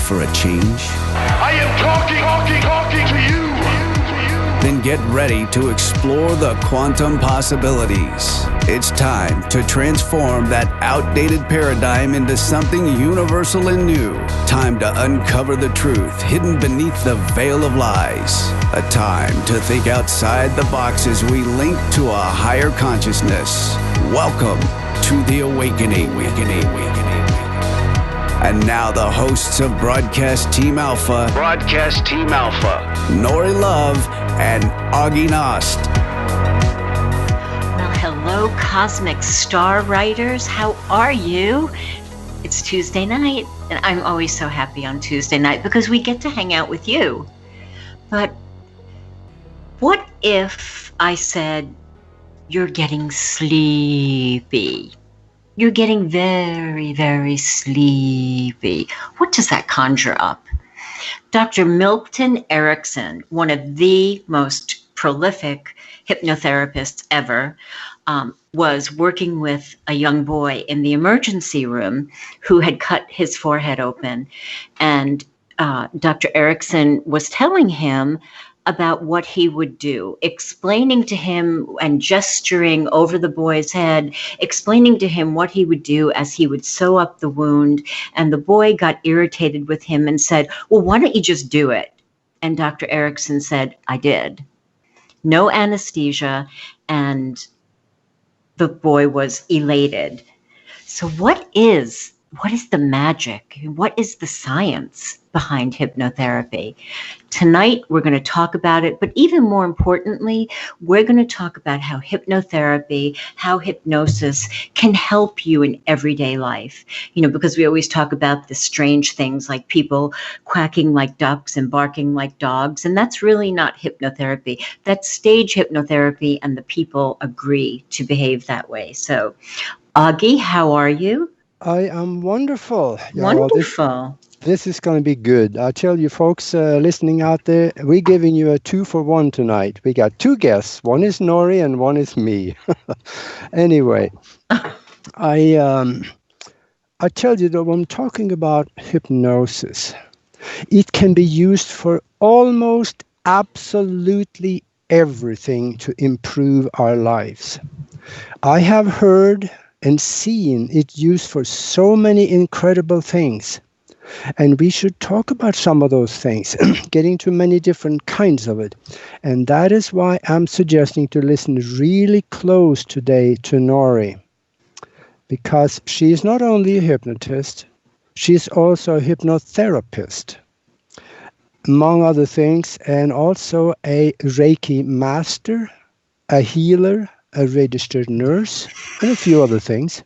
for a change? I am talking to you. Then get ready to explore the quantum possibilities. It's time to transform that outdated paradigm into something universal and new. Time to uncover the truth hidden beneath the veil of lies. A time to think outside the box as we link to a higher consciousness. Welcome to the awakening. And now the hosts of Broadcast Team Alpha, Nori Love and Augie Nost. Well, hello, Cosmic Star Writers. How are you? It's Tuesday night, and I'm always so happy on Tuesday night because we get to hang out with you. But what if I said, you're getting sleepy? You're getting very, very sleepy. What does that conjure up? Dr. Milton Erickson, one of the most prolific hypnotherapists ever, was working with a young boy in the emergency room who had cut his forehead open. And Dr. Erickson was telling him about what he would do, explaining to him and gesturing over the boy's head, explaining to him what he would do as he would sew up the wound. And the boy got irritated with him and said, well, why don't you just do it? And Dr. Erickson said, I did. No anesthesia. And the boy was elated. So what is the magic? What is the science behind hypnotherapy? Tonight, we're going to talk about it, but even more importantly, we're going to talk about how hypnotherapy, how hypnosis can help you in everyday life. You know, because we always talk about the strange things like people quacking like ducks and barking like dogs, and that's really not hypnotherapy. That's stage hypnotherapy, and the people agree to behave that way. So, Augie, how are you? I am wonderful. Wonderful. This is going to be good. I tell you folks listening out there, we're giving you a 2-for-1 tonight. We got two guests. One is Nori and one is me. Anyway, I tell you that when I'm talking about hypnosis, it can be used for almost absolutely everything to improve our lives. I have heard and seen it used for so many incredible things. And we should talk about some of those things, getting to many different kinds of it. And that is why I'm suggesting to listen really close today to Nori. Because she is not only a hypnotist, she's also a hypnotherapist, among other things, and also a Reiki master, a healer, a registered nurse, and a few other things.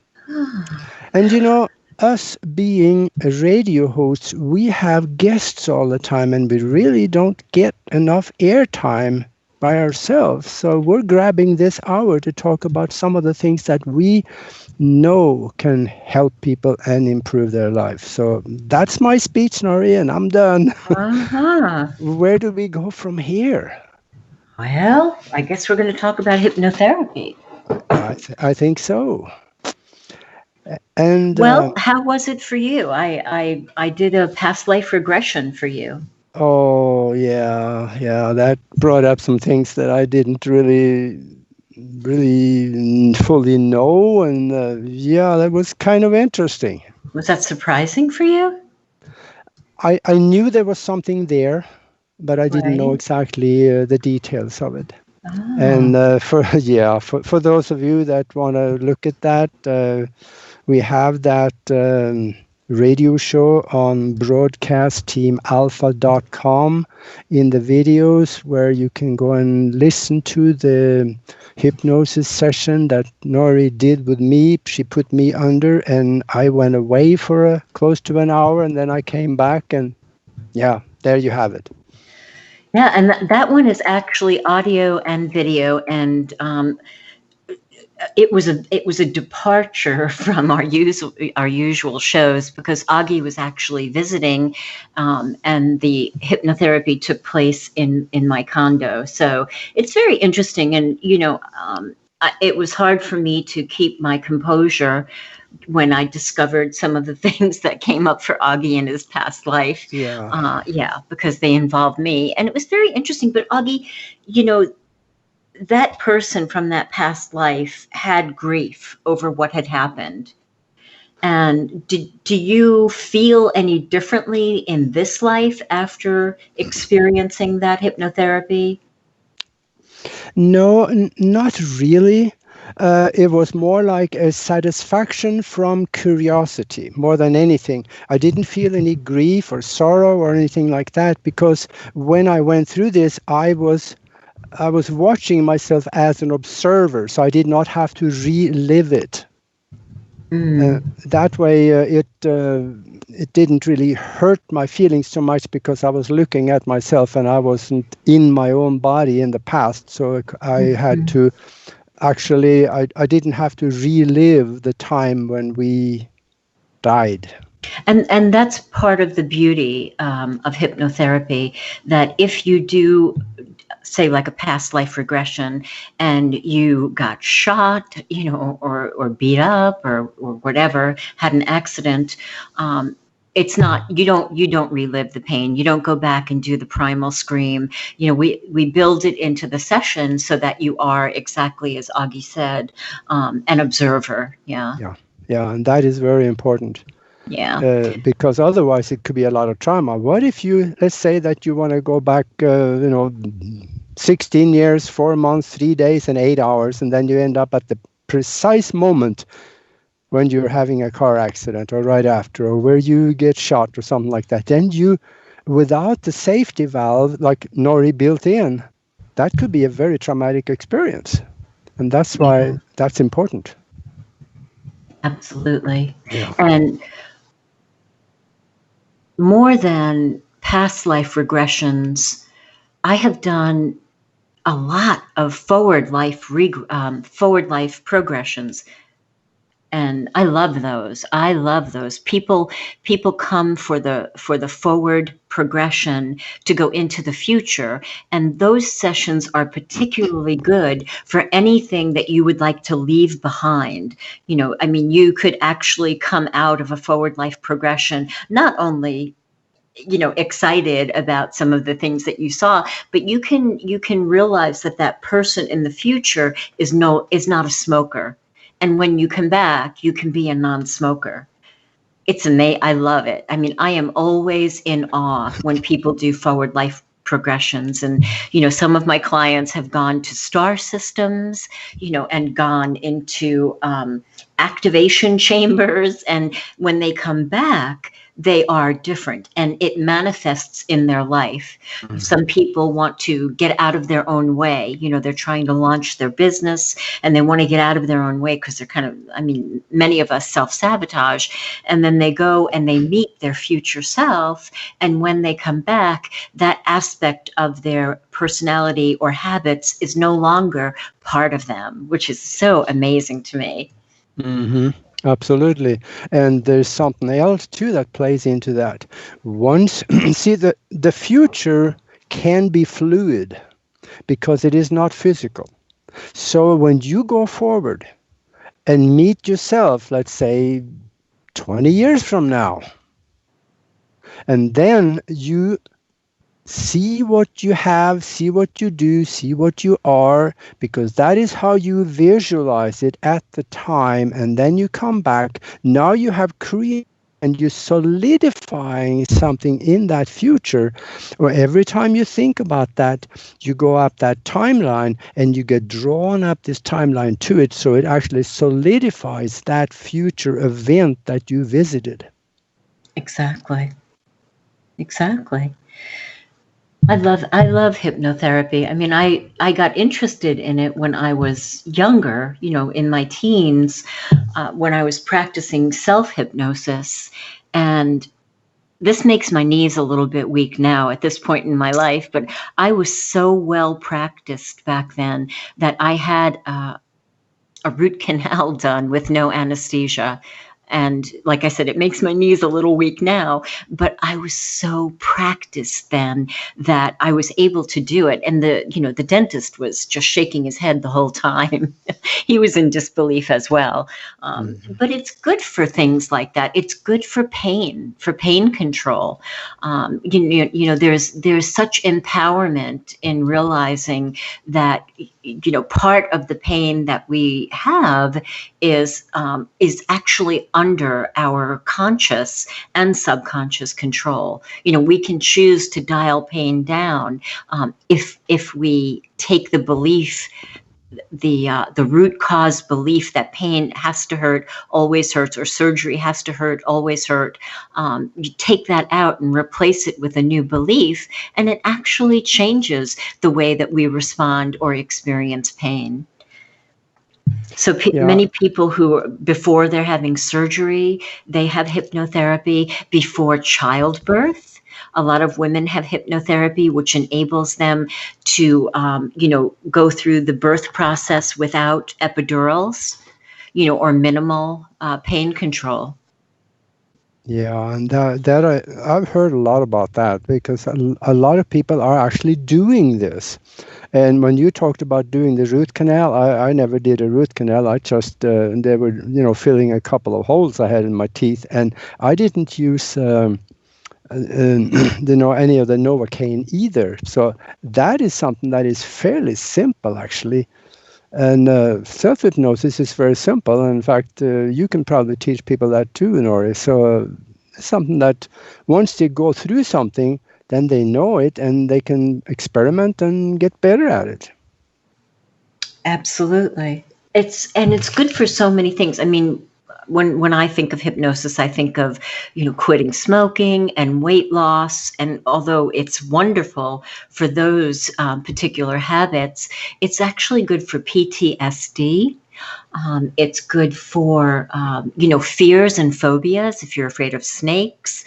And you know, us being radio hosts, we have guests all the time, and we really don't get enough airtime by ourselves. So we're grabbing this hour to talk about some of the things that we know can help people and improve their life. So that's my speech, Nori, and I'm done. Where do we go from here? Well, I guess we're going to talk about hypnotherapy. I think so. And well, how was it for you? I did a past life regression for you. Oh, yeah. That brought up some things that I didn't really fully know. And that was kind of interesting. Was that surprising for you? I knew there was something there, but I didn't know exactly the details of it. Oh. And for those of you that want to look at that, we have that radio show on broadcastteamalpha.com in the videos where you can go and listen to the hypnosis session that Nori did with me. She put me under and I went away for close to an hour, and then I came back, and there you have it. Yeah, and that one is actually audio and video, and it was a departure from our usual shows because Augie was actually visiting, and the hypnotherapy took place in my condo. So it's very interesting, and it was hard for me to keep my composure when I discovered some of the things that came up for Augie in his past life. Yeah. Because they involved me. And it was very interesting. But Augie, that person from that past life had grief over what had happened. And do you feel any differently in this life after experiencing that hypnotherapy? No, not really. It was more like a satisfaction from curiosity more than anything. I didn't feel any grief or sorrow or anything like that, because when I went through this, I was watching myself as an observer, so I did not have to relive it. That way, it didn't really hurt my feelings so much, because I was looking at myself and I wasn't in my own body in the past. So I had to actually, I didn't have to relive the time when we died. And that's part of the beauty of hypnotherapy, that if you do, say, like a past life regression, and you got shot, or beat up or whatever, had an accident, it's not, you don't relive the pain. You don't go back and do the primal scream. We build it into the session so that you are, exactly as Augie said, an observer. Yeah, and that is very important. Yeah. Because otherwise it could be a lot of trauma. What if let's say that you want to go back, 16 years, 4 months, 3 days, and 8 hours, and then you end up at the precise moment when you're having a car accident, or right after, or where you get shot or something like that. Then you, without the safety valve like Nori built in, that could be a very traumatic experience. And that's why that's important. Absolutely. Yeah. And more than past life regressions, I have done a lot of forward life progressions, and I love those. People come for the forward progression to go into the future, and those sessions are particularly good for anything that you would like to leave behind. You could actually come out of a forward life progression not only excited about some of the things that you saw, but you can realize that person in the future is not a smoker. And when you come back, you can be a non-smoker. It's amazing. I love it. I am always in awe when people do forward life progressions. And, some of my clients have gone to star systems, and gone into activation chambers. And when they come back, they are different, and it manifests in their life. Mm-hmm. Some people want to get out of their own way. They're trying to launch their business and they want to get out of their own way because they're many of us self-sabotage. And then they go and they meet their future self. And when they come back, that aspect of their personality or habits is no longer part of them, which is so amazing to me. Mm-hmm. Absolutely. And there's something else too that plays into that. Once see, the future can be fluid because it is not physical. So when you go forward and meet yourself, let's say 20 years from now, and then you see what you have, see what you do, see what you are, because that is how you visualize it at the time. And then you come back. Now you have created and you're solidifying something in that future. Or every time you think about that, you go up that timeline and you get drawn up this timeline to it. So it actually solidifies that future event that you visited. Exactly. I love hypnotherapy. I got interested in it when I was younger, in my teens, when I was practicing self-hypnosis. And this makes my knees a little bit weak now at this point in my life, but I was so well practiced back then that I had a root canal done with no anesthesia. And like I said, it makes my knees a little weak now, but I was so practiced then that I was able to do it. And the dentist was just shaking his head the whole time. He was in disbelief as well. But it's good for things like that. It's good for pain control. There's such empowerment in realizing that, part of the pain that we have is actually under our conscious and subconscious control. We can choose to dial pain down if we take the belief, the root cause belief that pain has to hurt, always hurts, or surgery has to hurt, always hurt. You take that out and replace it with a new belief, and it actually changes the way that we respond or experience pain. So many people who, before they're having surgery, they have hypnotherapy. Before childbirth, a lot of women have hypnotherapy, which enables them to, go through the birth process without epidurals, or minimal pain control. Yeah, and I've heard a lot about that, because a lot of people are actually doing this. And when you talked about doing the root canal, I never did a root canal. I just, they were, filling a couple of holes I had in my teeth. And I didn't use, any of the Novocaine either. So that is something that is fairly simple, actually. And self-hypnosis is very simple. In fact, you can probably teach people that too, Nori. So it's something that once they go through something, then they know it and they can experiment and get better at it. Absolutely. It's good for so many things. I mean, when I think of hypnosis, I think of, quitting smoking and weight loss. And although it's wonderful for those particular habits, it's actually good for PTSD. It's good for, fears and phobias if you're afraid of snakes.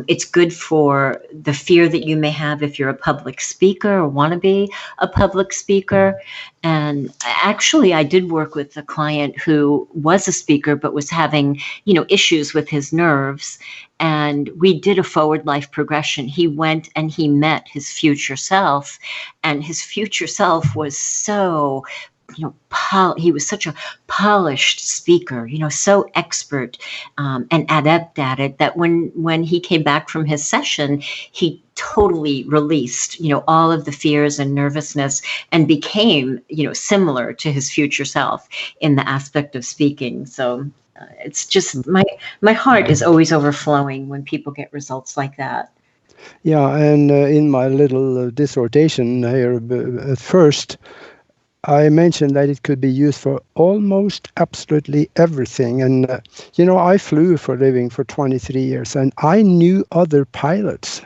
It's good for the fear that you may have if you're a public speaker or want to be a public speaker. And actually, I did work with a client who was a speaker but was having, issues with his nerves. And we did a forward life progression. He went and he met his future self, and his future self was so he was such a polished speaker, so expert and adept at it, that when he came back from his session, he totally released, all of the fears and nervousness, and became, similar to his future self in the aspect of speaking. So it's just my heart is always overflowing when people get results like that. Yeah, and in my little dissertation here at first, I mentioned that it could be used for almost absolutely everything. And, I flew for a living for 23 years, and I knew other pilots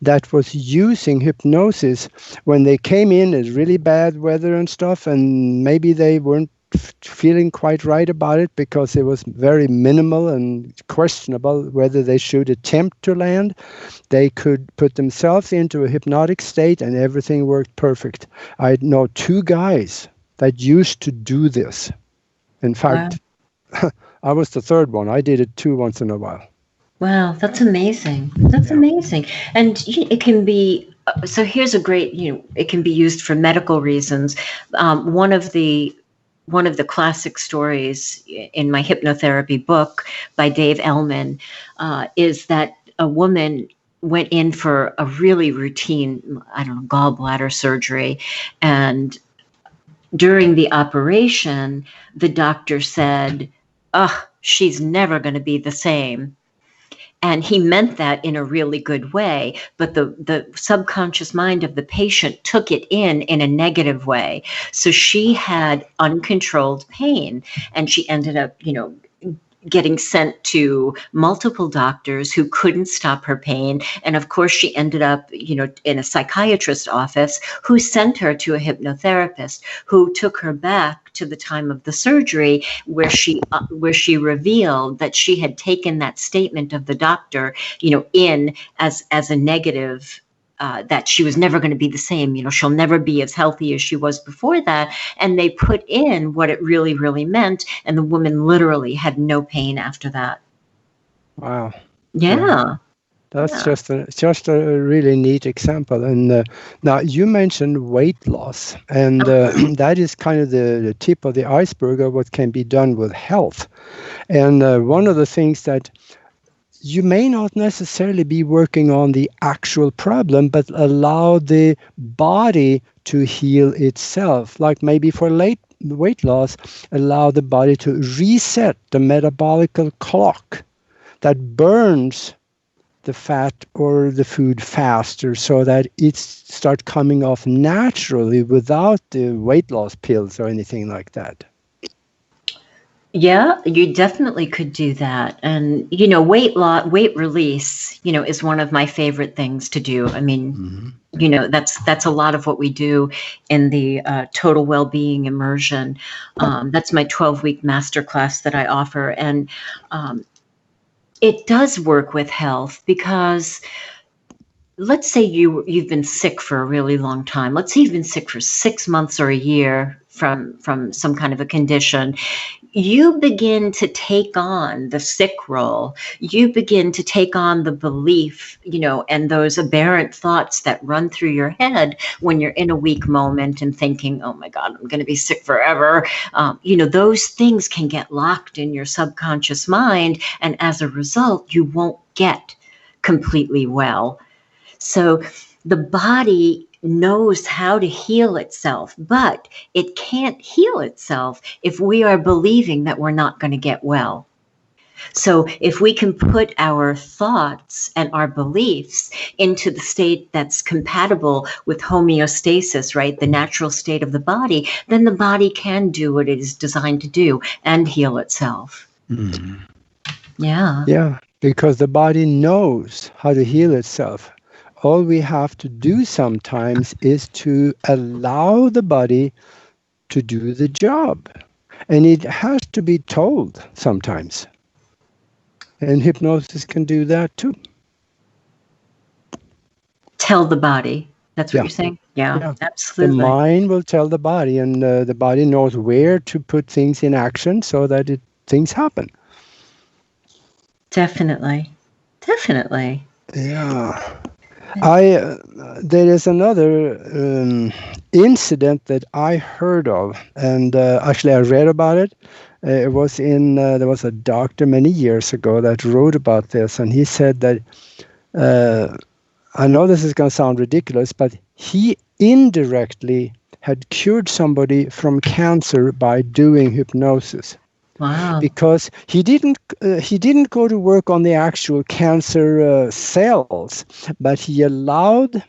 that was using hypnosis when they came in as really bad weather and stuff, and maybe they weren't feeling quite right about it because it was very minimal and questionable whether they should attempt to land. They could put themselves into a hypnotic state and everything worked perfect. I know 2 guys that used to do this. In fact, wow. I was the 3rd one. I did it too once in a while. Wow, that's amazing. That's amazing. And it can be, so here's a great, it can be used for medical reasons. One of the classic stories in my hypnotherapy book by Dave Ellman is that a woman went in for a really routine, gallbladder surgery. And during the operation, the doctor said, she's never going to be the same. And he meant that in a really good way, but the subconscious mind of the patient took it in a negative way. So she had uncontrolled pain, and she ended up, getting sent to multiple doctors who couldn't stop her pain. And of course, she ended up, in a psychiatrist's office who sent her to a hypnotherapist who took her back to the time of the surgery, where she revealed that she had taken that statement of the doctor, in as a negative that she was never going to be the same. She'll never be as healthy as she was before that. And they put in what it really, really meant. And the woman literally had no pain after that. Wow. Yeah. That's just a really neat example. And now you mentioned weight loss, and that is kind of the tip of the iceberg of what can be done with health. And one of the things that you may not necessarily be working on the actual problem, but allow the body to heal itself. Like maybe for weight loss, allow the body to reset the metabolic clock that burns the fat or the food faster, so that it starts coming off naturally without the weight loss pills or anything like that. Yeah, you definitely could do that. And, weight release, is one of my favorite things to do. I mean, that's a lot of what we do in the total well-being immersion. That's my 12-week masterclass that I offer. And it does work with health, because let's say you've been sick for a really long time. Let's say you've been sick for 6 months or a year from some kind of a condition. You begin to take on the sick role. You begin to take on the belief, and those aberrant thoughts that run through your head when you're in a weak moment and thinking, oh my God, I'm going to be sick forever. Those things can get locked in your subconscious mind. And as a result, you won't get completely well. So the body knows how to heal itself, but it can't heal itself if we are believing that we're not going to get well. So if we can put our thoughts and our beliefs into the state that's compatible with homeostasis, right, the natural state of the body, then the body can do what it is designed to do and heal itself. Mm-hmm. Yeah, because the body knows how to heal itself. All we have to do sometimes is to allow the body to do the job. And it has to be told sometimes. And hypnosis can do that too. Tell the body. That's what you're saying? Yeah, absolutely. The mind will tell the body, and the body knows where to put things in action so that things happen. Definitely. Yeah. There is another incident that I heard of, and actually I read about it. It was there was a doctor many years ago that wrote about this, and he said that, I know this is going to sound ridiculous, but he indirectly had cured somebody from cancer by doing hypnosis. Wow. Because he didn't go to work on the actual cancer cells, but he allowed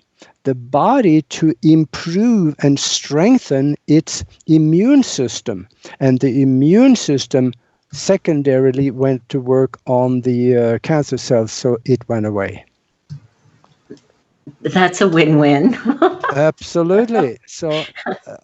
the body to improve and strengthen its immune system. And the immune system secondarily went to work on the cancer cells, so it went away. That's a win-win. Absolutely. So,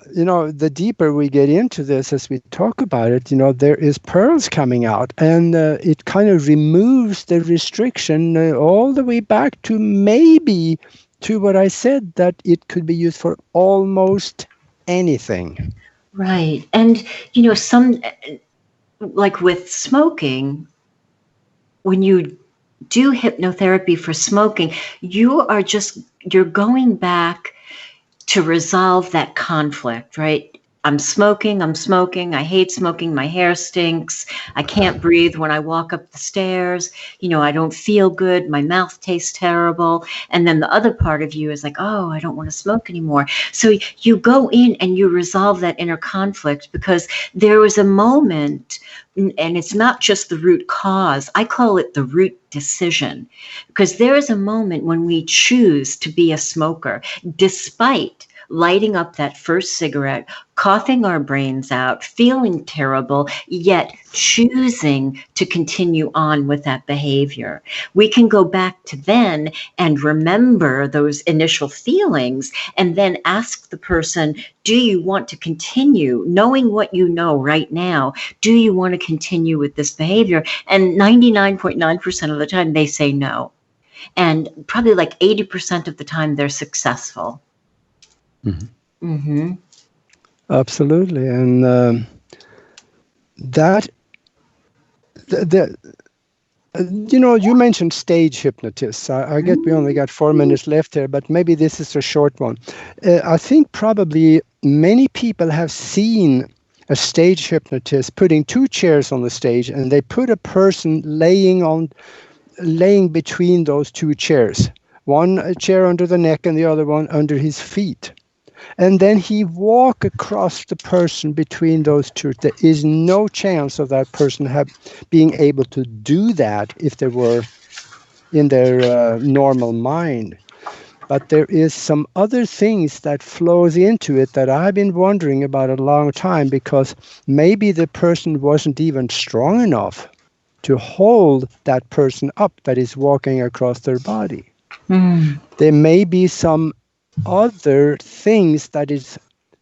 the deeper we get into this as we talk about it, there is pearls coming out, and it kind of removes the restriction all the way back to maybe to what I said, that it could be used for almost anything. Right. And, some, like with smoking, when you do hypnotherapy for smoking, you're going back to resolve that conflict, right? I'm smoking, I hate smoking, my hair stinks, I can't breathe when I walk up the stairs, I don't feel good, my mouth tastes terrible. And then the other part of you is like, oh, I don't want to smoke anymore. So you go in and you resolve that inner conflict, because there was a moment, and it's not just the root cause, I call it the root decision, because there is a moment when we choose to be a smoker, despite lighting up that first cigarette, coughing our brains out, feeling terrible, yet choosing to continue on with that behavior. We can go back to then and remember those initial feelings, and then ask the person, do you want to continue? Knowing what you know right now, do you want to continue with this behavior? And 99.9% of the time they say no. And probably like 80% of the time they're successful. Mm-hmm. Mm-hmm. Absolutely. And that, you mentioned stage hypnotists. I get we only got 4 minutes left here, but maybe this is a short one. I think probably many people have seen a stage hypnotist putting 2 chairs on the stage, and they put a person laying between those 2 chairs. One chair under the neck and the other one under his feet. And then he walk across the person between those 2. There is no chance of that person being able to do that if they were in their normal mind. But there is some other things that flows into it that I've been wondering about a long time, because maybe the person wasn't even strong enough to hold that person up that is walking across their body. There may be some other things that is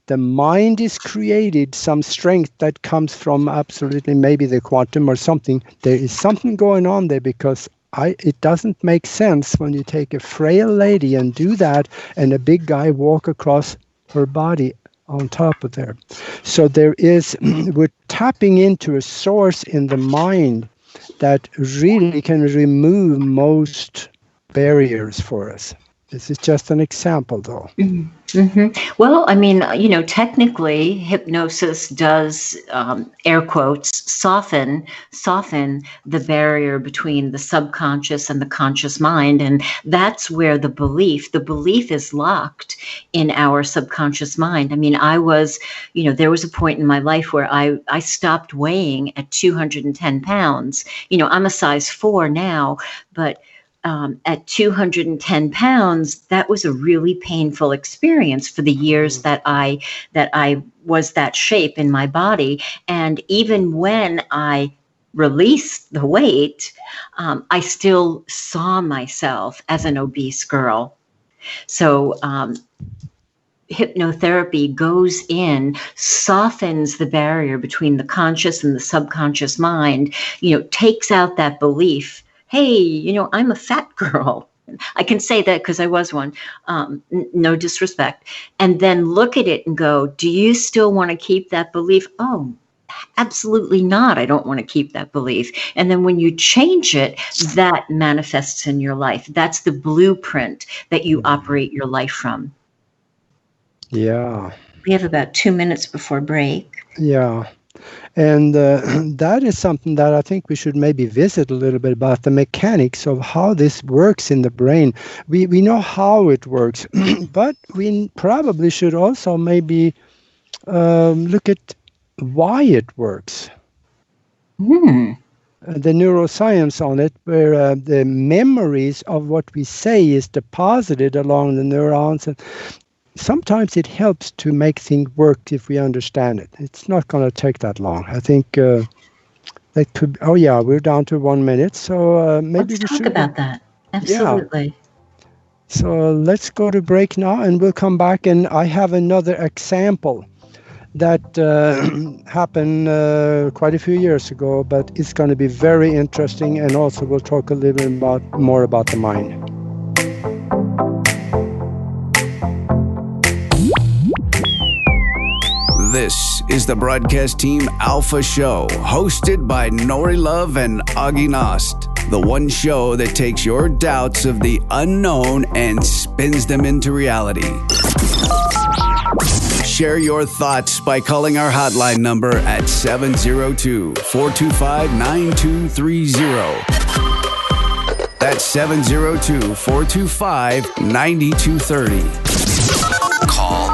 the mind is created, some strength that comes from absolutely maybe the quantum or something. There is something going on there, because it doesn't make sense when you take a frail lady and do that and a big guy walk across her body on top of there. So we're tapping into a source in the mind that really can remove most barriers for us. This is just an example, though. Mm-hmm. Well, I mean, technically, hypnosis does, air quotes, soften the barrier between the subconscious and the conscious mind. And that's where the belief is locked in our subconscious mind. I mean, there was a point in my life where I stopped weighing at 210 pounds. I'm a size 4 now, but at 210 pounds, that was a really painful experience for the years that I was that shape in my body. And even when I released the weight, I still saw myself as an obese girl. So hypnotherapy goes in, softens the barrier between the conscious and the subconscious mind, takes out that belief. Hey, I'm a fat girl. I can say that because I was one. No disrespect. And then look at it and go, do you still want to keep that belief? Oh, absolutely not. I don't want to keep that belief. And then when you change it, that manifests in your life. That's the blueprint that you operate your life from. Yeah. We have about 2 minutes before break. Yeah. And that is something that I think we should maybe visit a little bit about, the mechanics of how this works in the brain. We know how it works, but we probably should also maybe look at why it works. The neuroscience on it, where the memories of what we say is deposited along the neurons. And sometimes it helps to make things work if we understand it. It's not going to take that long. I think that could. Oh yeah, we're down to 1 minute, so maybe let's talk about that. Absolutely. Yeah. So let's go to break now, and we'll come back. And I have another example that happened quite a few years ago, but it's going to be very interesting. And also, we'll talk a little bit more about the mind. This is the Broadcast Team Alpha Show, hosted by Nori Love and Augie Nost. The one show that takes your doubts of the unknown and spins them into reality. Share your thoughts by calling our hotline number at 702-425-9230. That's 702-425-9230. Call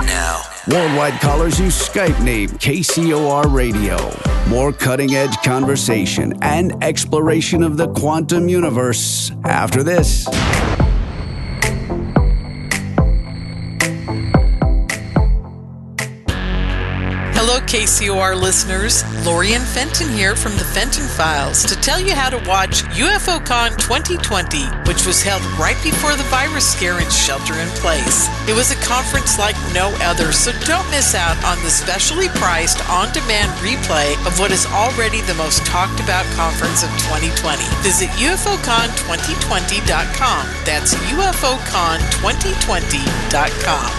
now. Worldwide callers use Skype name KCOR Radio. More cutting-edge conversation and exploration of the quantum universe after this. Hello, KCOR listeners. Lori and Fenton here from the Fenton Files to tell you how to watch UFOCon 2020, which was held right before the virus scare in Shelter-in-Place. It was a conference like no other, so don't miss out on the specially priced on-demand replay of what is already the most talked about conference of 2020. Visit UFOCon2020.com. That's UFOCon2020.com.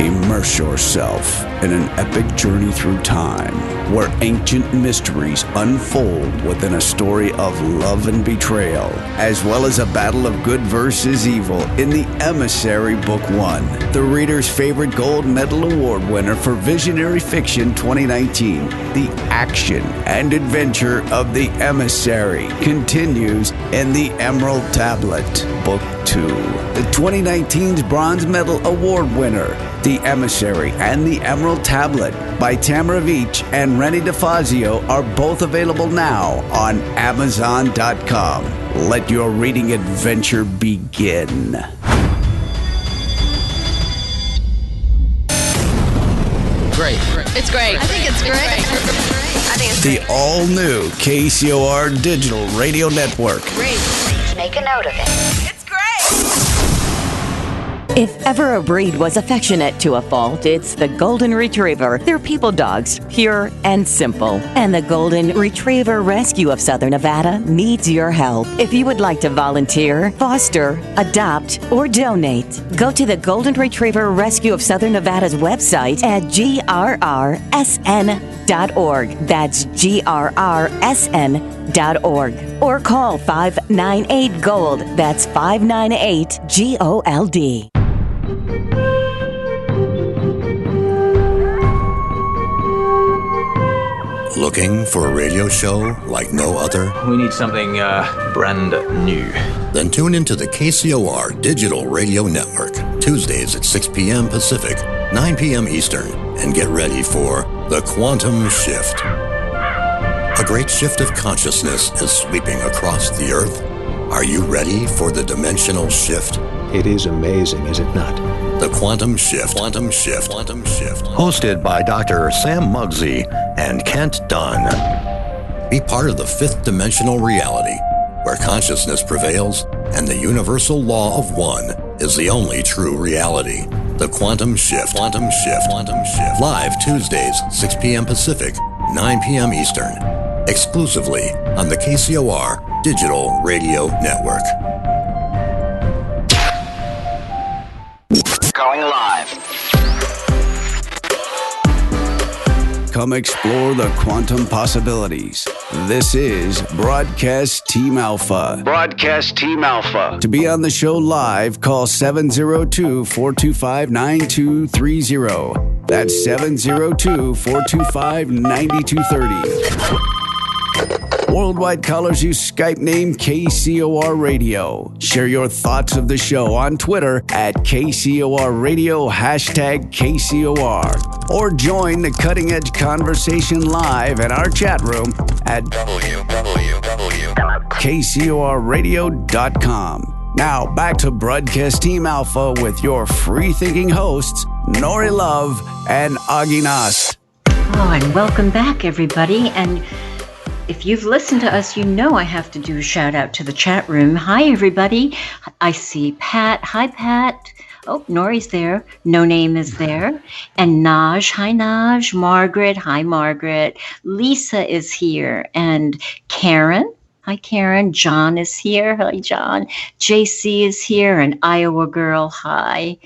Immerse yourself in an epic journey through time where ancient mysteries unfold within a story of love and betrayal, as well as a battle of good versus evil in The Emissary Book 1. The reader's favorite gold medal award winner for visionary fiction 2019, the action and adventure of The Emissary continues in The Emerald Tablet, Book 2. The 2019's Bronze Medal Award winner, The Emissary and The Emerald Tablet by Tamara Veach and Rennie DeFazio are both available now on Amazon.com. Let your reading adventure begin. Great. It's great. I think it's great. I think it's The great. all-new KCOR Digital Radio Network. Great. Make a note of it. It's great. If ever a breed was affectionate to a fault, it's the Golden Retriever. They're people dogs, pure and simple. And the Golden Retriever Rescue of Southern Nevada needs your help. If you would like to volunteer, foster, adopt, or donate, go to the Golden Retriever Rescue of Southern Nevada's website at grrsn.org. That's grrsn.org. Or call 598-GOLD. That's 598-GOLD. Looking for a radio show like no other? We need something brand new. Then tune into the KCOR Digital Radio Network, Tuesdays at 6 p.m. Pacific, 9 p.m. Eastern, and get ready for The Quantum Shift. A great shift of consciousness is sweeping across the Earth. Are you ready for the dimensional shift? It is amazing, is it not? The Quantum Shift. Quantum Shift. Quantum Shift. Hosted by Dr. Sam Muggsy and Kent Dunn. Be part of the fifth dimensional reality, where consciousness prevails and the universal law of one is the only true reality. The Quantum Shift. Quantum Shift. Quantum Shift. Live Tuesdays, 6 p.m. Pacific, 9 p.m. Eastern. Exclusively on the KCOR Digital Radio Network. Going live. Come explore the quantum possibilities. This is Broadcast Team Alpha. Broadcast Team Alpha. To be on the show live, call 702-425-9230. That's 702-425-9230. Worldwide callers use Skype name KCOR Radio. Share your thoughts of the show on Twitter at KCOR Radio, #KCOR. Or join the cutting edge conversation live in our chat room at KCORradio.com. Now back to Broadcast Team Alpha with your free thinking hosts, Nori Love and Augie Nast. Oh, and welcome back, everybody. And if you've listened to us, you know I have to do a shout out to the chat room. Hi, everybody. I see Pat. Hi, Pat. Oh, Nori's there. No Name is there. And Naj. Hi, Naj. Margaret. Hi, Margaret. Lisa is here. And Karen. Hi, Karen. John is here. Hi, John. JC is here. And Iowa Girl. Hi.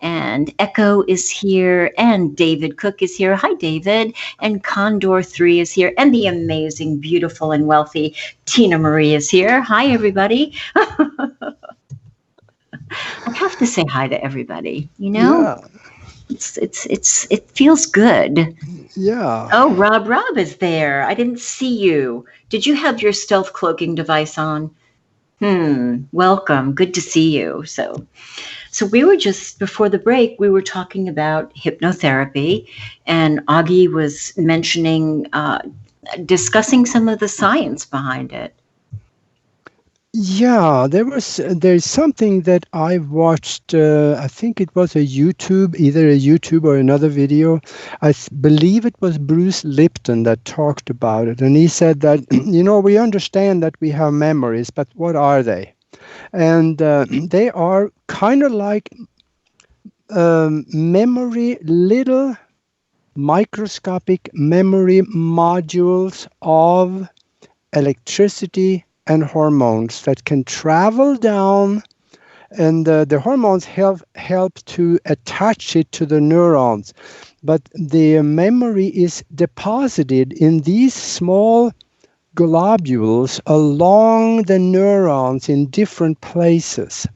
And Echo is here, and David Cook is here. Hi, David. And Condor 3 is here, and the amazing, beautiful, and wealthy Tina Marie is here. Hi, everybody. I have to say hi to everybody, you know? Yeah. It feels good. Yeah. Oh, Rob is there. I didn't see you. Did you have your stealth cloaking device on? Welcome. Good to see you. So we were just, before the break, we were talking about hypnotherapy, and Augie was mentioning, discussing some of the science behind it. Yeah, there's something that I watched. I think it was either a YouTube or another video. I believe it was Bruce Lipton that talked about it, and he said that we understand that we have memories, but what are they? And they are kind of like little microscopic memory modules of electricity and hormones that can travel down, and the hormones help to attach it to the neurons. But the memory is deposited in these small globules along the neurons in different places.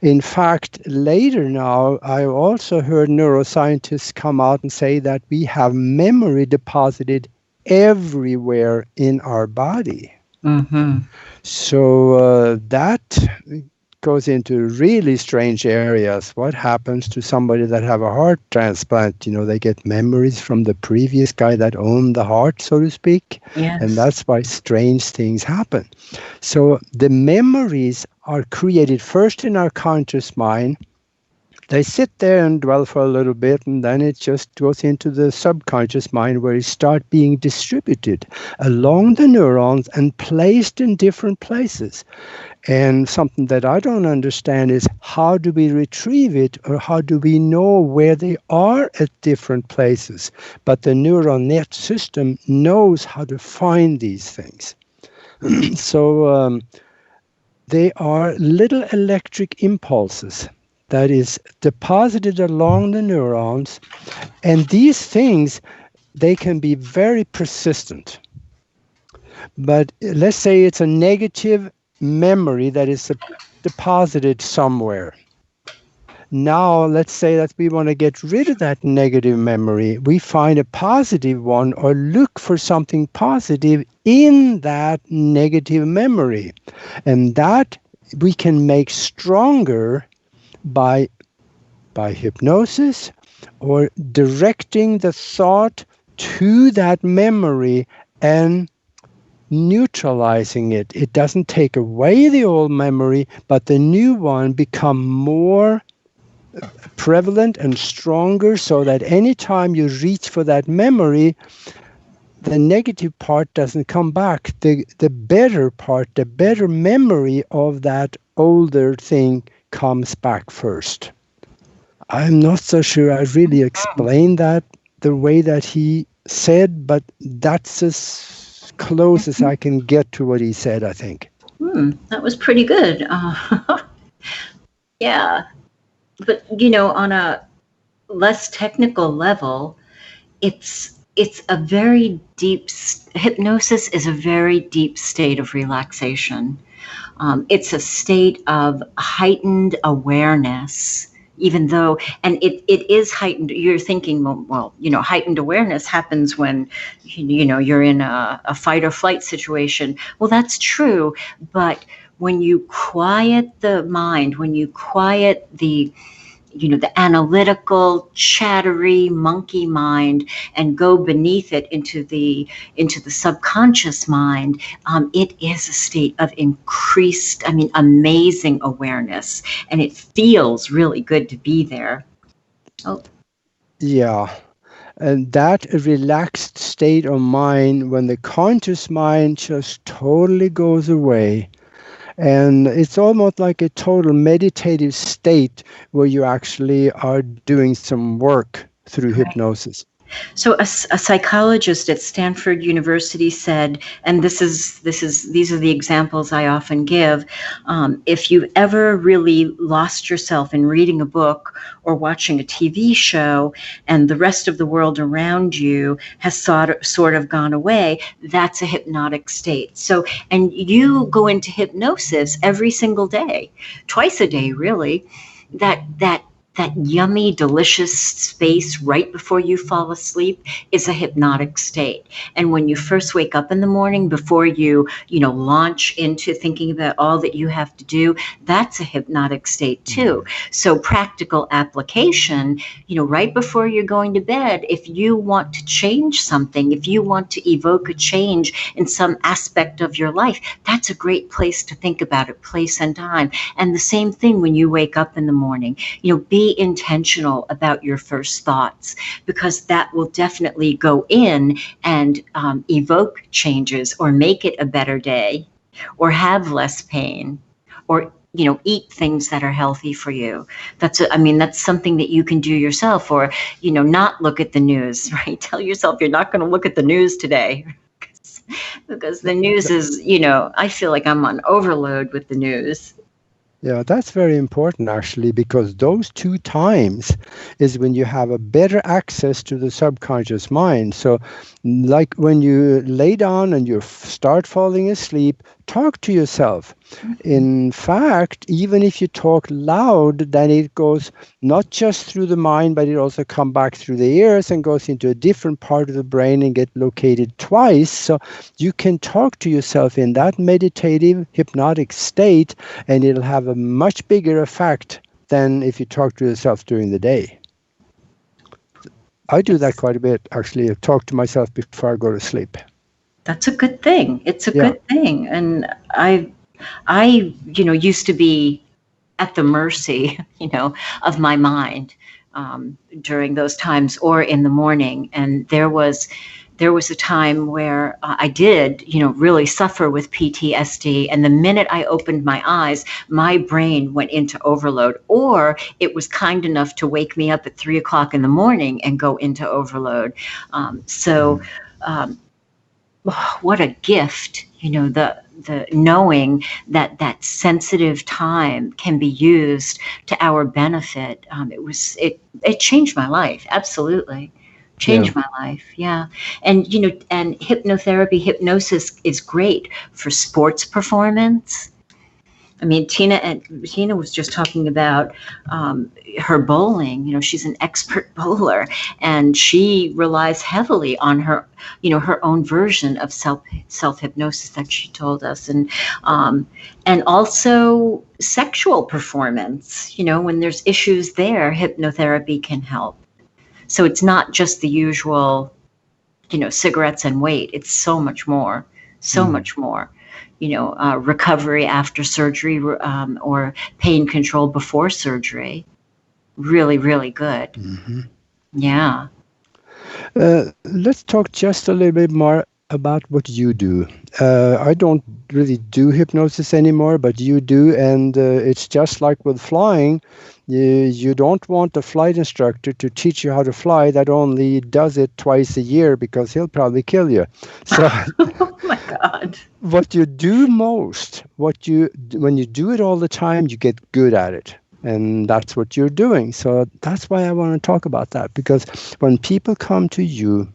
In fact, later now, I also heard neuroscientists come out and say that we have memory deposited everywhere in our body. Mm-hmm. So that goes into really strange areas. What happens to somebody that have a heart transplant? They get memories from the previous guy that owned the heart, so to speak. Yes. And that's why strange things happen. So the memories are created first in our conscious mind. They sit there and dwell for a little bit, and then it just goes into the subconscious mind, where it starts being distributed along the neurons and placed in different places. And something that I don't understand is, how do we retrieve it, or how do we know where they are at different places? But the neural net system knows how to find these things. So they are little electric impulses that is deposited along the neurons, and these things, they can be very persistent. But let's say it's a negative memory that is deposited somewhere. Now, let's say that we want to get rid of that negative memory. We find a positive one, or look for something positive in that negative memory. And that we can make stronger by hypnosis, or directing the thought to that memory and neutralizing it. It doesn't take away the old memory, but the new one become more prevalent and stronger, so that anytime you reach for that memory, the negative part doesn't come back. The better part, the better memory of that older thing comes back first. I'm not so sure I really explained that the way that he said, but that's as close as I can get to what he said, I think. That was pretty good. Yeah. But, on a less technical level, it's a very deep, hypnosis is a very deep state of relaxation. It's a state of heightened awareness, even though, and it is heightened. You're thinking, well, heightened awareness happens when, you're in a fight or flight situation. Well, that's true. But when you quiet the mind, when you quiet the analytical, chattery monkey mind, and go beneath it into the subconscious mind, it is a state of increased, amazing awareness, and it feels really good to be there. Oh, yeah. And that relaxed state of mind, when the conscious mind just totally goes away. And it's almost like a total meditative state where you actually are doing some work through hypnosis. So a psychologist at Stanford University said, and these are the examples I often give, if you've ever really lost yourself in reading a book or watching a TV show, and the rest of the world around you has sort of gone away, that's a hypnotic state. So, and you go into hypnosis every single day, twice a day, really, that that yummy, delicious space right before you fall asleep is a hypnotic state. And when you first wake up in the morning, before you launch into thinking about all that you have to do, that's a hypnotic state too. So practical application, right before you're going to bed, if you want to change something, if you want to evoke a change in some aspect of your life, that's a great place to think about it, place and time. And the same thing when you wake up in the morning, be intentional about your first thoughts, because that will definitely go in and evoke changes, or make it a better day, or have less pain, or eat things that are healthy for you. That's something that you can do yourself, or not look at the news, right? Tell yourself you're not going to look at the news today, because the news is, I feel like I'm on overload with the news. Yeah, that's very important actually, because those 2 times is when you have a better access to the subconscious mind. So like when you lay down and you start falling asleep, talk to yourself. In fact, even if you talk loud, then it goes not just through the mind, but it also comes back through the ears and goes into a different part of the brain and get located twice. So you can talk to yourself in that meditative, hypnotic state, and it'll have a much bigger effect than if you talk to yourself during the day. I do that quite a bit, actually. I talk to myself before I go to sleep. That's a good thing. It's a good thing. And I used to be at the mercy, of my mind during those times, or in the morning. And there was a time where I did, really suffer with PTSD. And the minute I opened my eyes, my brain went into overload, or it was kind enough to wake me up at 3:00 in the morning and go into overload. What a gift, the knowing that sensitive time can be used to our benefit. It changed my life. Absolutely. Changed my life. Yeah. And, and hypnosis is great for sports performance. I mean, Tina was just talking about her bowling. She's an expert bowler, and she relies heavily on her, her own version of self hypnosis that she told us, and also sexual performance. When there's issues there, hypnotherapy can help. So it's not just the usual, cigarettes and weight. It's so much more. Much more. Recovery after surgery, or pain control before surgery. Really, really good. Mm-hmm. Yeah. Let's talk just a little bit more about what you do. I don't really do hypnosis anymore, but you do, and it's just like with flying. You don't want a flight instructor to teach you how to fly that only does it twice a year, because he'll probably kill you. So, oh my God. What you do most, when you do it all the time, you get good at it. And that's what you're doing. So that's why I want to talk about that, because when people come to you,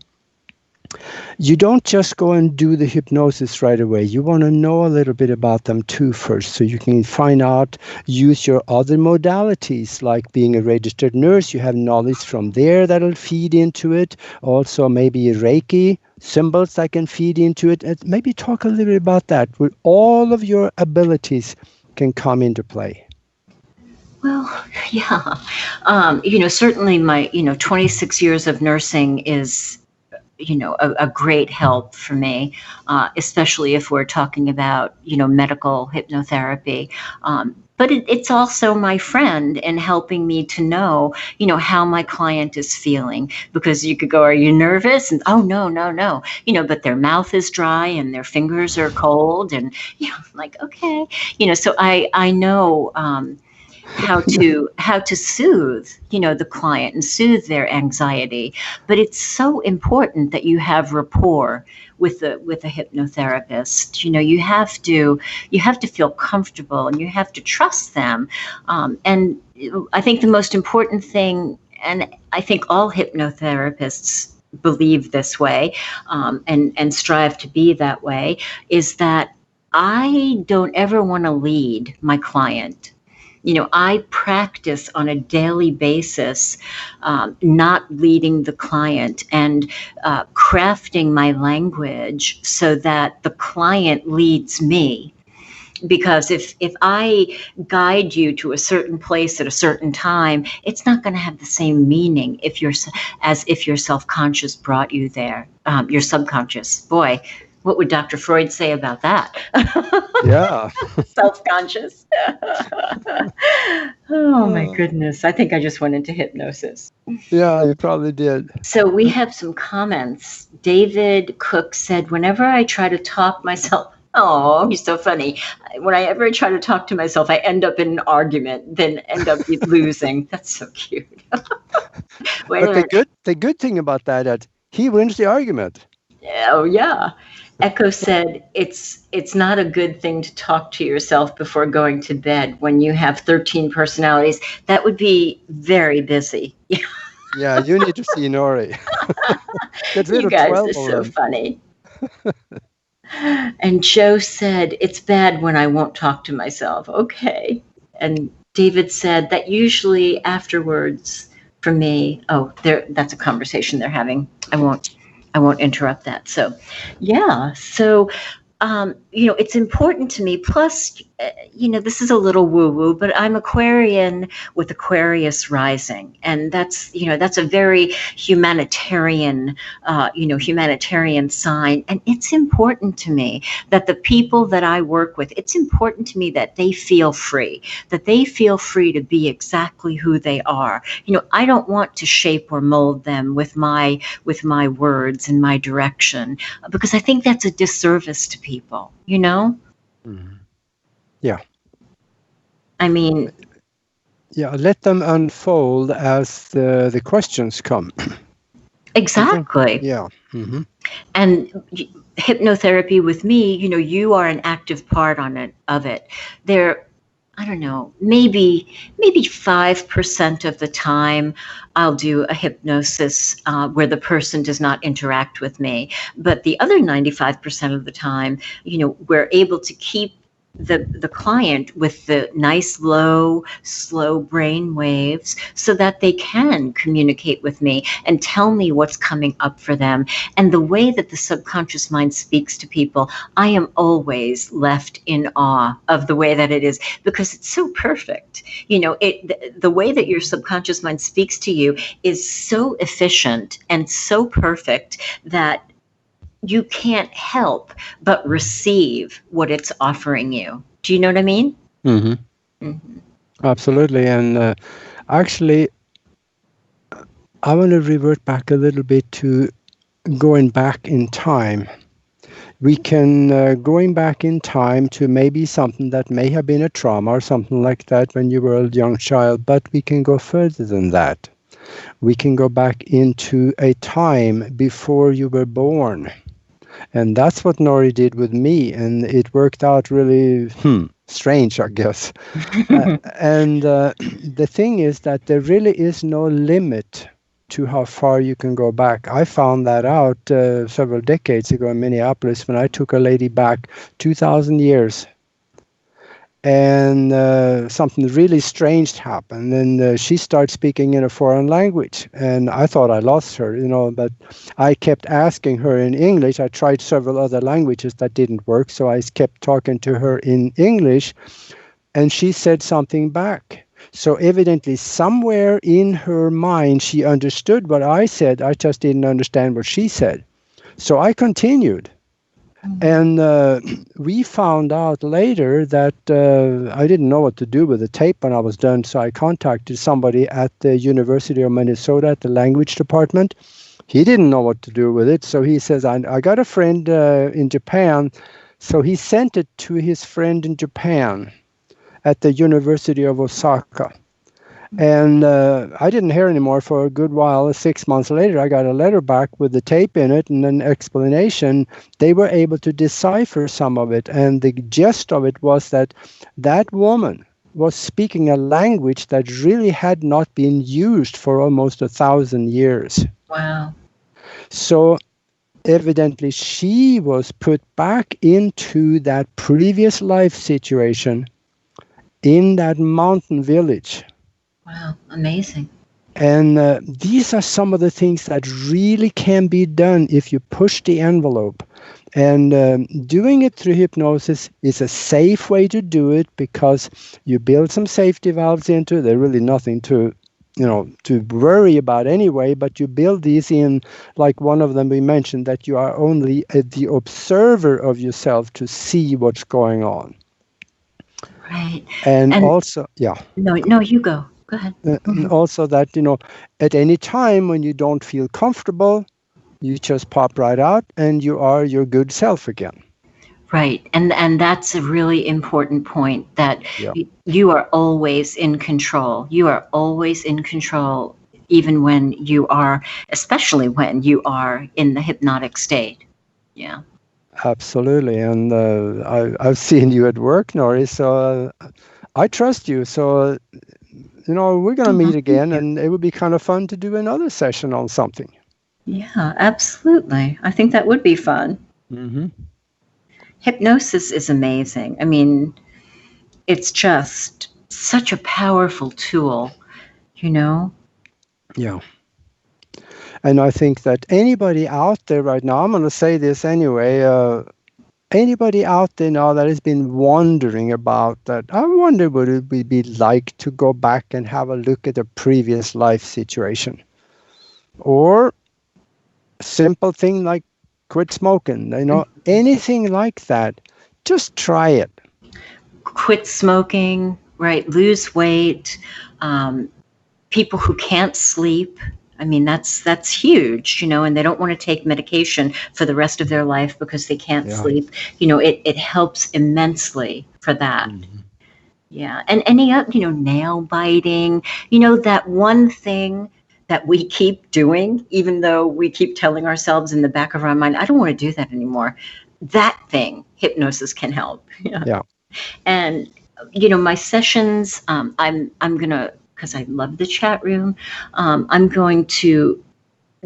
you don't just go and do the hypnosis right away. You want to know a little bit about them too first, so you can find out, use your other modalities, like being a registered nurse. You have knowledge from there that'll feed into it. Also, maybe Reiki, symbols that can feed into it. And maybe talk a little bit about that, where all of your abilities can come into play. Well, yeah. Certainly my, 26 years of nursing is, a great help for me, especially if we're talking about, medical hypnotherapy. But it's also my friend in helping me to know, how my client is feeling. Because you could go, are you nervous? And, oh, no. But their mouth is dry and their fingers are cold. And, like, okay. So I know how to soothe, the client and soothe their anxiety. But it's so important that you have rapport with a hypnotherapist. You have to feel comfortable, and you have to trust them. And I think the most important thing, and I think all hypnotherapists believe this way, and strive to be that way, is that I don't ever want to lead my client. I practice on a daily basis, not leading the client and crafting my language so that the client leads me. Because if I guide you to a certain place at a certain time, it's not going to have the same meaning as if your self-conscious brought you there. Your subconscious. Boy, what would Dr. Freud say about that? Yeah. Self-conscious. Oh my goodness. I think I just went into hypnosis. Yeah, you probably did. So we have some comments. David Cook said, whenever I try to talk myself, oh, he's so funny. Whenever I try to talk to myself, I end up in an argument, then end up losing. That's so cute. But the good thing about that he wins the argument. Oh, yeah. Echo said, it's not a good thing to talk to yourself before going to bed when you have 13 personalities. That would be very busy. Yeah, you need to see Nori. You guys are so funny. And Joe said, it's bad when I won't talk to myself. Okay. And David said that usually afterwards for me, that's a conversation they're having. I won't interrupt that. So, yeah. So, it's important to me. Plus, this is a little woo-woo, but I'm Aquarian with Aquarius rising. And that's a very humanitarian sign. And it's important to me that the people that I work with, it's important to me that they feel free to be exactly who they are. I don't want to shape or mold them with my words and my direction, because I think that's a disservice to people, Mm-hmm. Yeah. I mean, yeah, let them unfold as the questions come. Exactly. Yeah. Mm-hmm. And hypnotherapy with me, you are an active part of it. There, I don't know, maybe 5% of the time I'll do a hypnosis where the person does not interact with me. But the other 95% of the time, we're able to keep the client with the nice, low, slow brain waves so that they can communicate with me and tell me what's coming up for them. And the way that the subconscious mind speaks to people, I am always left in awe of the way that it is, because it's so perfect. The way that your subconscious mind speaks to you is so efficient and so perfect that you can't help but receive what it's offering you. Do you know what I mean? Mm-hmm. Mm-hmm. Absolutely. And actually, I want to revert back a little bit to going back in time. We can, going back in time to maybe something that may have been a trauma or something like that when you were a young child, but we can go further than that. We can go back into a time before you were born. And that's what Nori did with me, and it worked out really strange, I guess. And the thing is that there really is no limit to how far you can go back. I found that out several decades ago in Minneapolis when I took a lady back 2,000 years. And something really strange happened, and she started speaking in a foreign language. And I thought I lost her, but I kept asking her in English. I tried several other languages that didn't work, so I kept talking to her in English, and she said something back. So evidently, somewhere in her mind, she understood what I said. I just didn't understand what she said. So I continued. And we found out later that I didn't know what to do with the tape when I was done, so I contacted somebody at the University of Minnesota at the language department. He didn't know what to do with it, so he says, I got a friend in Japan, so he sent it to his friend in Japan at the University of Osaka. And I didn't hear anymore for a good while. 6 months later, I got a letter back with the tape in it and an explanation. They were able to decipher some of it. And the gist of it was that that woman was speaking a language that really had not been used for almost 1,000 years. Wow. So evidently, she was put back into that previous life situation in that mountain village. Wow, amazing. And these are some of the things that really can be done if you push the envelope. And doing it through hypnosis is a safe way to do it because you build some safety valves into it. They're really nothing to worry about anyway, but you build these in, like one of them we mentioned, that you are only the observer of yourself to see what's going on. Right. And also, yeah. No, you go. Go ahead. And also that, at any time when you don't feel comfortable, you just pop right out and you are your good self again. Right. And that's a really important point, that you are always in control. You are always in control, even when you are, especially when you are in the hypnotic state. Yeah. Absolutely. And I've seen you at work, Nori, so I trust you. So, we're going to meet again, and it would be kind of fun to do another session on something. Yeah, absolutely. I think that would be fun. Mm-hmm. Hypnosis is amazing. I mean, it's just such a powerful tool, Yeah. And I think that anybody out there right now, I'm going to say this anyway, anybody out there now that has been wondering about that, I wonder what it would be like to go back and have a look at a previous life situation. Or simple thing like quit smoking, anything like that. Just try it. Quit smoking, right? Lose weight. People who can't sleep. I mean, that's huge, and they don't want to take medication for the rest of their life because they can't sleep. It helps immensely for that. Mm-hmm. Yeah. And any, nail biting, that one thing that we keep doing, even though we keep telling ourselves in the back of our mind, I don't want to do that anymore. That thing, hypnosis can help. Yeah. And, my sessions, I'm going to, because I love the chat room, I'm going to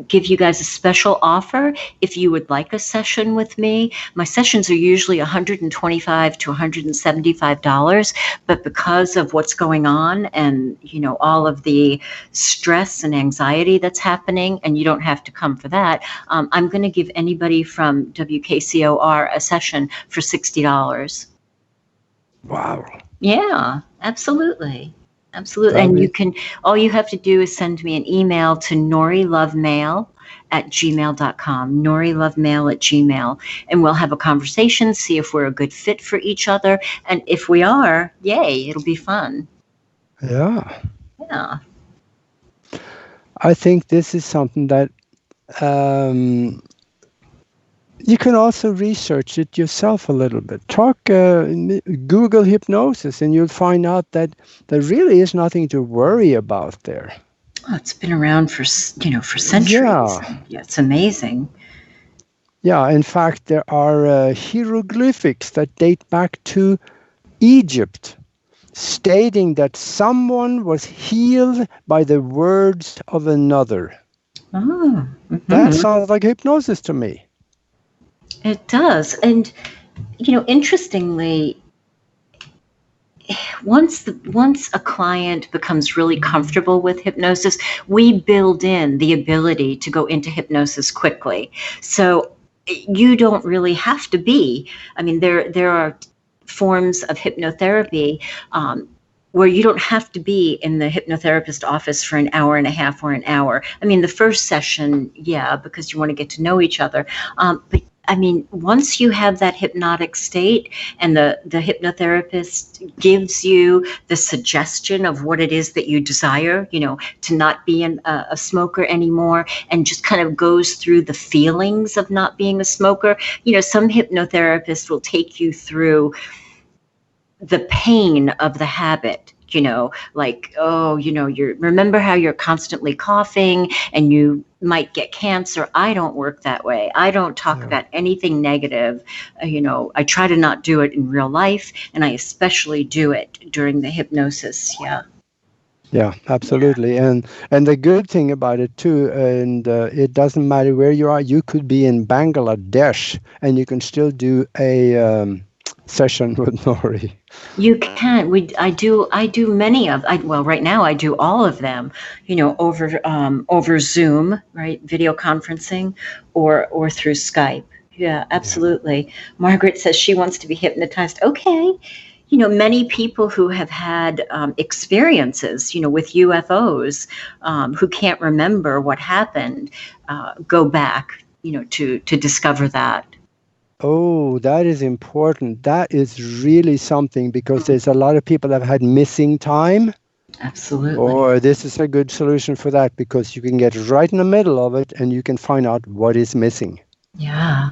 give you guys a special offer if you would like a session with me. My sessions are usually $125 to $175, but because of what's going on and, all of the stress and anxiety that's happening, and you don't have to come for that, I'm going to give anybody from WKCOR a session for $60. Wow. Yeah, absolutely. Absolutely. And all you have to do is send me an email to norilovemail@gmail.com, norilovemail@gmail, and we'll have a conversation, see if we're a good fit for each other. And if we are, yay, it'll be fun. Yeah. Yeah. I think this is something that you can also research it yourself a little bit. Google hypnosis, and you'll find out that there really is nothing to worry about there. Oh, it's been around for centuries. Yeah, it's amazing. Yeah, in fact, there are hieroglyphics that date back to Egypt, stating that someone was healed by the words of another. Oh, mm-hmm. That sounds like hypnosis to me. It does. And, interestingly, once a client becomes really comfortable with hypnosis, we build in the ability to go into hypnosis quickly. So you don't really have to be. I mean, there are forms of hypnotherapy where you don't have to be in the hypnotherapist office for an hour and a half or an hour. I mean, the first session, because you want to get to know each other. But I mean, once you have that hypnotic state and the hypnotherapist gives you the suggestion of what it is that you desire, to not be a smoker anymore, and just kind of goes through the feelings of not being a smoker. Some hypnotherapists will take you through the pain of the habit. Remember how you're constantly coughing and you might get cancer. I don't work that way. I don't talk about anything negative. I try to not do it in real life, and I especially do it during the hypnosis. Yeah. Yeah, absolutely. Yeah. And the good thing about it too, and it doesn't matter where you are. You could be in Bangladesh and you can still do a session with Nori. You can. I do many of. Well, right now I do all of them. Over Zoom, right? Video conferencing, or through Skype. Yeah, absolutely. Yeah. Margaret says she wants to be hypnotized. Okay. Many people who have had experiences, with UFOs, who can't remember what happened, go back, to discover that. Oh, that is important. That is really something, because there's a lot of people that have had missing time. Absolutely. Or this is a good solution for that, because you can get right in the middle of it and you can find out what is missing. Yeah.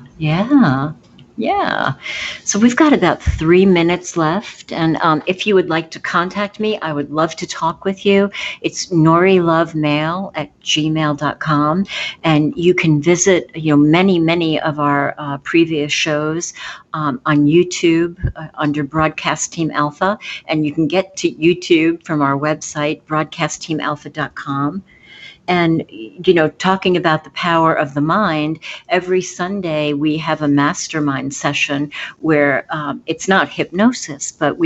So we've got about 3 minutes left. And if you would like to contact me, I would love to talk with you. It's norilovemail@gmail.com. And you can visit, many of our previous shows on YouTube under Broadcast Team Alpha. And you can get to YouTube from our website, broadcastteamalpha.com. And, talking about the power of the mind, every Sunday we have a mastermind session where it's not hypnosis, but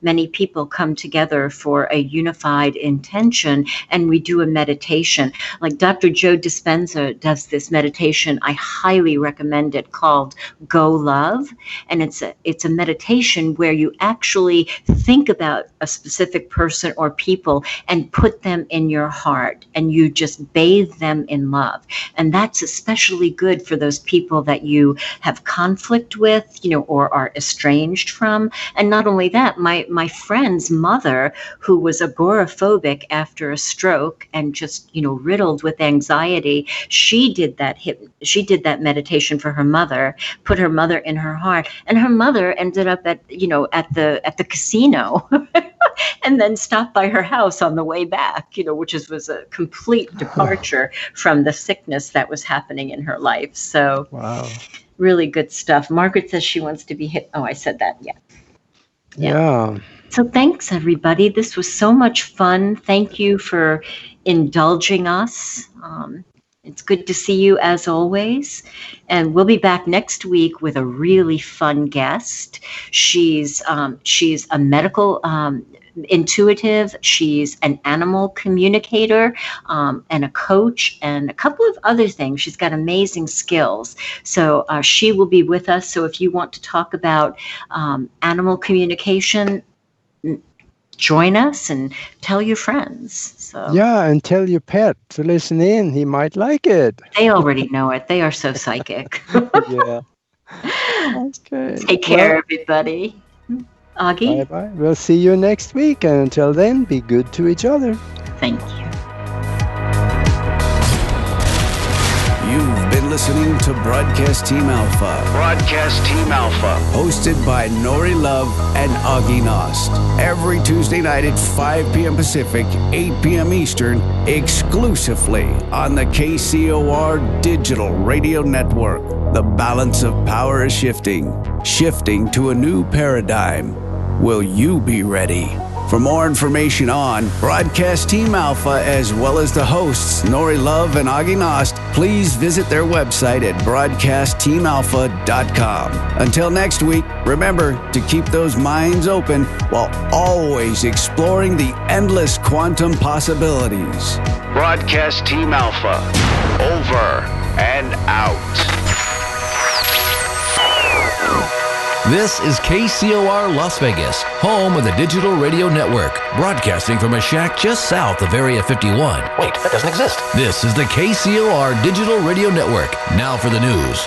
many people come together for a unified intention, and we do a meditation. Like Dr. Joe Dispenza does this meditation. I highly recommend it, called Go Love. And it's a meditation where you actually think about a specific person or people and put them in your heart, and you just bathe them in love. And that's especially good for those people that you have conflict with, or are estranged from. And not only that, my friend's mother, who was agoraphobic after a stroke and just, riddled with anxiety, she did that meditation for her mother, put her mother in her heart, and her mother ended up at the casino and then stopped by her house on the way back, which was a complete departure from the sickness that was happening in her life. So, wow, really good stuff. Margaret says she wants to be hit. Oh, I said that. Yeah. So thanks, everybody. This was so much fun. Thank you for indulging us. It's good to see you as always. And we'll be back next week with a really fun guest. She's a medical intuitive. She's an animal communicator, and a coach, and a couple of other things. She's got amazing skills. So she will be with us. So if you want to talk about animal communication, join us and tell your friends. So yeah, and tell your pet to listen in. He might like it. They already know it. They are so psychic. Yeah. That's good. Take care, everybody. Augie? Bye-bye. We'll see you next week. And until then, be good to each other. Thank you. You've been listening to Broadcast Team Alpha. Broadcast Team Alpha. Hosted by Nori Love and Augie Nost. Every Tuesday night at 5 p.m. Pacific, 8 p.m. Eastern, exclusively on the KCOR Digital Radio Network. The balance of power is shifting to a new paradigm. Will you be ready? For more information on Broadcast Team Alpha, as well as the hosts, Nori Love and Augie Nost, please visit their website at broadcastteamalpha.com. Until next week, remember to keep those minds open while always exploring the endless quantum possibilities. Broadcast Team Alpha. Over and out. This is KCOR Las Vegas, home of the Digital Radio Network, broadcasting from a shack just south of Area 51. Wait, that doesn't exist. This is the KCOR Digital Radio Network. Now for the news.